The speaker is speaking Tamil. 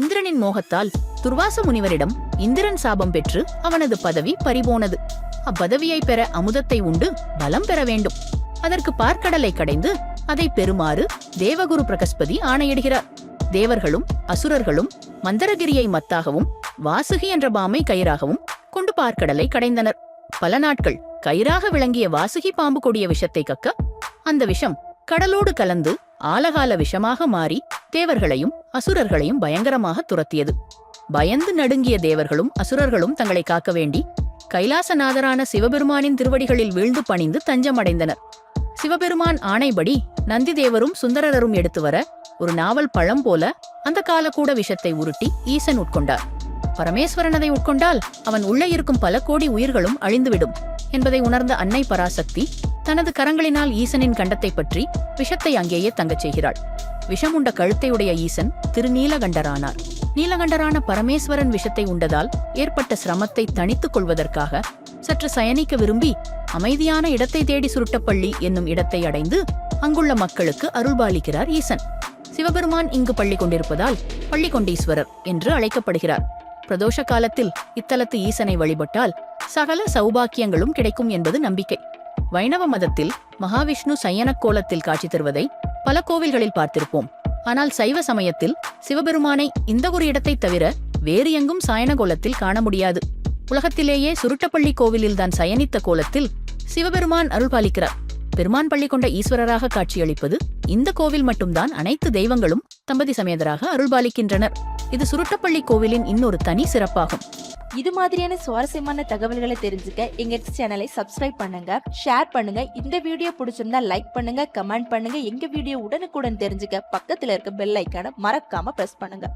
இந்திரனின் மோகத்தால் துர்வாச முனிவரிடம் இந்திரன் சாபம் பெற்று அவனது பதவி பறிபோனது. அப்பதவியை பெற அமுதத்தை உண்டு பலம் பெற வேண்டும். அதற்கு பார்க்கடலை கடைந்து அதை பெறுமாறு தேவகுரு பிரகஸ்பதி ஆணையிடுகிறார். தேவர்களும் அசுரர்களும் மந்தரகிரியை மத்தாகவும் வாசுகி என்ற பாம்பை கயிறாகவும் கொண்டு பார்க்கடலை கடைந்தனர். பல நாட்கள் கயிறாக விளங்கிய வாசுகி பாம்பு கொடிய விஷத்தை கக்க அந்த விஷம் கடலோடு கலந்து ஆலகால விஷமாக மாறி தேவர்களையும் அசுரர்களையும் பயங்கரமாக துரத்தியது. பயந்து நடுங்கிய தேவர்களும் அசுரர்களும் தங்களை காக்க வேண்டி கைலாசநாதரான சிவபெருமானின் திருவடிகளில் வீழ்ந்து பணிந்து தஞ்சமடைந்தனர். சிவபெருமான் ஆணைப்படி நந்திதேவரும் சுந்தரரும் எடுத்து வர ஒரு நாவல் பழம் போல அந்த காலக்கூட விஷத்தை உருட்டி ஈசன் உட்கொண்டார். பரமேஸ்வரன் அதை உட்கொண்டால் அவன் உள்ளே இருக்கும் பல கோடி உயிர்களும் அழிந்துவிடும் என்பதை உணர்ந்த அன்னை பராசக்தி தனது கரங்களினால் ஈசனின் கண்டத்தை பற்றி விஷத்தை அங்கேயே தங்கச் செய்கிறாள். விஷமுண்ட கழுத்தை உடைய ஈசன் திருநீலகண்டரானார். நீலகண்டரான பரமேஸ்வரன் விஷத்தை உண்டதால் ஏற்பட்ட சிரமத்தை தணித்துக் கொள்வதற்காக சற்று சயனிக்க விரும்பி அமைதியான இடத்தை தேடி சுருட்டப்பள்ளி என்னும் இடத்தை அடைந்து அங்குள்ள மக்களுக்கு அருள்பாலிக்கிறார் ஈசன். சிவபெருமான் இங்கு பள்ளி கொண்டிருப்பதால் பள்ளிகொண்டீஸ்வரர் என்று அழைக்கப்படுகிறார். பிரதோஷ காலத்தில் இத்தலத்து ஈசனை வழிபட்டால் சகல சௌபாக்கியங்களும் கிடைக்கும் என்பது நம்பிக்கை. வைணவ மதத்தில் மகாவிஷ்ணு சயனக் கோலத்தில் காட்சி தருவதை பல கோவில்களில் பார்த்திருப்போம். ஆனால் சைவ சமயத்தில் சிவபெருமானை இந்த ஒரு இடத்தை தவிர வேறு எங்கும் சயன கோலத்தில் காண முடியாது. உலகத்திலேயே சுருட்டப்பள்ளி கோவிலில்தான் சயனித்த கோலத்தில் சிவபெருமான் அருள்பாலிக்கிறார். பெருமான் பள்ளி கொண்ட ஈஸ்வரராக காட்சியளிப்பது இந்த கோவில் மட்டும்தான். அனைத்து தெய்வங்களும் தம்பதி சமேதராக அருள்பாலிக்கின்றனர். இது சுருட்டப்பள்ளி கோவிலின் இன்னொரு தனி சிறப்பாகும். இது மாதிரியான சுவாரஸ்யமான தகவல்களை தெரிஞ்சுக்க எங்க சேனலை சப்ஸ்கிரைப் பண்ணுங்க, ஷேர் பண்ணுங்க. இந்த வீடியோ பிடிச்சிருந்தா லைக் பண்ணுங்க, கமெண்ட் பண்ணுங்க. எங்க வீடியோ உடனுக்குடன் தெரிஞ்சுக்க பக்கத்துல இருக்க பெல் ஐக்கானை மறக்காம பிரஸ் பண்ணுங்க.